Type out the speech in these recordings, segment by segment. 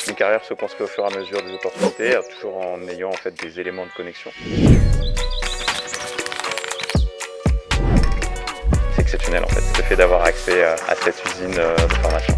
Une carrière se construit au fur et à mesure des opportunités, toujours en ayant en fait des éléments de connexion. C'est exceptionnel en fait, le fait d'avoir accès à cette usine de formation.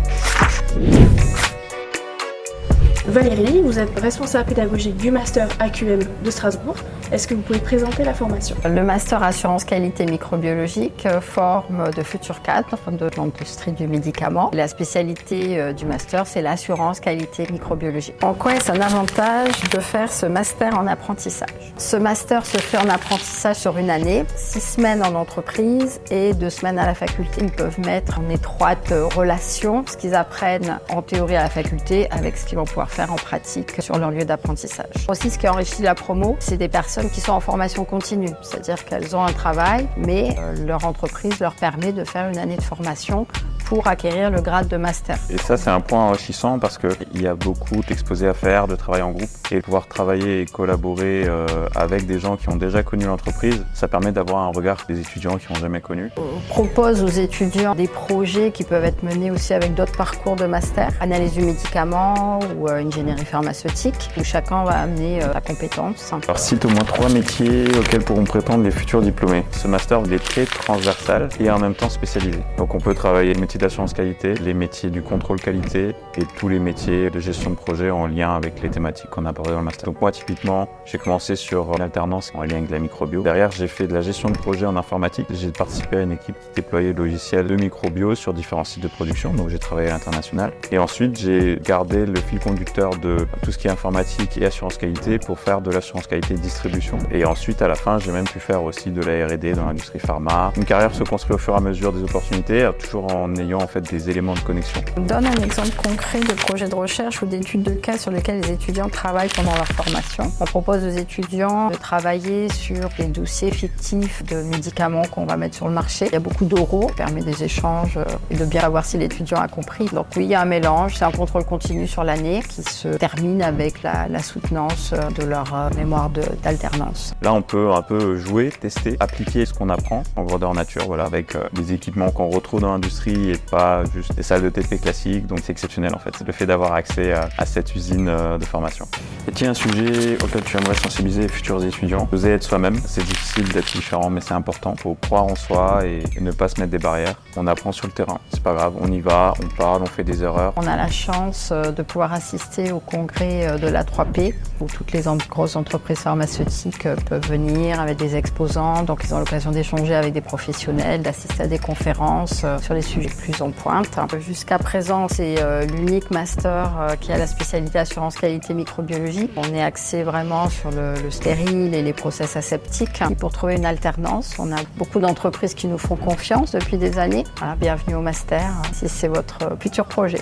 Valérie, vous êtes responsable pédagogique du Master AQM de Strasbourg. Est-ce que vous pouvez présenter la formation? Le Master Assurance Qualité Microbiologique forme de futurs cadres de l'industrie du médicament. La spécialité du Master, c'est l'assurance qualité microbiologique. En quoi est-ce un avantage de faire ce Master en apprentissage? Ce Master se fait en apprentissage sur une année, 6 semaines en entreprise et 2 semaines à la faculté. Ils peuvent mettre en étroite relation ce qu'ils apprennent en théorie à la faculté avec ce qu'ils vont pouvoir faire en pratique sur leur lieu d'apprentissage. Aussi, ce qui enrichit la promo, c'est des personnes qui sont en formation continue, c'est-à-dire qu'elles ont un travail, mais leur entreprise leur permet de faire une année de formation pour acquérir le grade de master. Et ça, c'est un point enrichissant parce qu'il y a beaucoup d'exposés à faire, de travail en groupe, et pouvoir travailler et collaborer avec des gens qui ont déjà connu l'entreprise, ça permet d'avoir un regard des étudiants qui n'ont jamais connu. On propose aux étudiants des projets qui peuvent être menés aussi avec d'autres parcours de master, analyse du médicament ou ingénierie pharmaceutique, où chacun va amener sa compétence. Alors, cite au moins 3 métiers auxquels pourront prétendre les futurs diplômés. Ce master il est très transversal et en même temps spécialisé. Donc on peut travailler les métiers d'assurance qualité, les métiers du contrôle qualité et tous les métiers de gestion de projet en lien avec les thématiques qu'on a abordées dans le master. Donc moi typiquement, j'ai commencé sur une alternance en lien avec la microbio. Derrière, j'ai fait de la gestion de projet en informatique. J'ai participé à une équipe qui déployait le logiciel de microbio sur différents sites de production, donc j'ai travaillé à l'international. Et ensuite, j'ai gardé le fil conducteur de tout ce qui est informatique et assurance qualité pour faire de l'assurance qualité distribution. Et ensuite, à la fin, j'ai même pu faire aussi de la R&D dans l'industrie pharma. Une carrière se construit au fur et à mesure des opportunités, toujours en ayant en fait des éléments de connexion. On donne un exemple concret de projet de recherche ou d'études de cas sur lesquels les étudiants travaillent pendant leur formation. On propose aux étudiants de travailler sur des dossiers fictifs de médicaments qu'on va mettre sur le marché. Il y a beaucoup d'oraux, ça permet des échanges et de bien savoir si l'étudiant a compris. Donc oui, il y a un mélange, c'est un contrôle continu sur l'année qui se termine avec la soutenance de leur mémoire d'alternance. Là, on peut un peu jouer, tester, appliquer ce qu'on apprend en grandeur nature, voilà, avec des équipements qu'on retrouve dans l'industrie et pas juste des salles de TP classiques. Donc c'est exceptionnel en fait, c'est le fait d'avoir accès à cette usine de formation. Est-il un sujet auquel tu aimerais sensibiliser les futurs étudiants? Oser être soi-même, c'est difficile d'être différent, mais c'est important. Il faut croire en soi et ne pas se mettre des barrières. On apprend sur le terrain, c'est pas grave, on y va, on parle, on fait des erreurs. On a la chance de pouvoir assister au congrès de la 3P, où toutes les grosses entreprises pharmaceutiques peuvent venir avec des exposants, donc ils ont l'occasion d'échanger avec des professionnels, d'assister à des conférences sur les sujets plus en pointe. Jusqu'à présent, c'est l'unique master qui a la spécialité assurance qualité microbiologie. On est axé vraiment sur le stérile et les process aseptiques. Et pour trouver une alternance, on a beaucoup d'entreprises qui nous font confiance depuis des années. Voilà, bienvenue au master si c'est votre futur projet.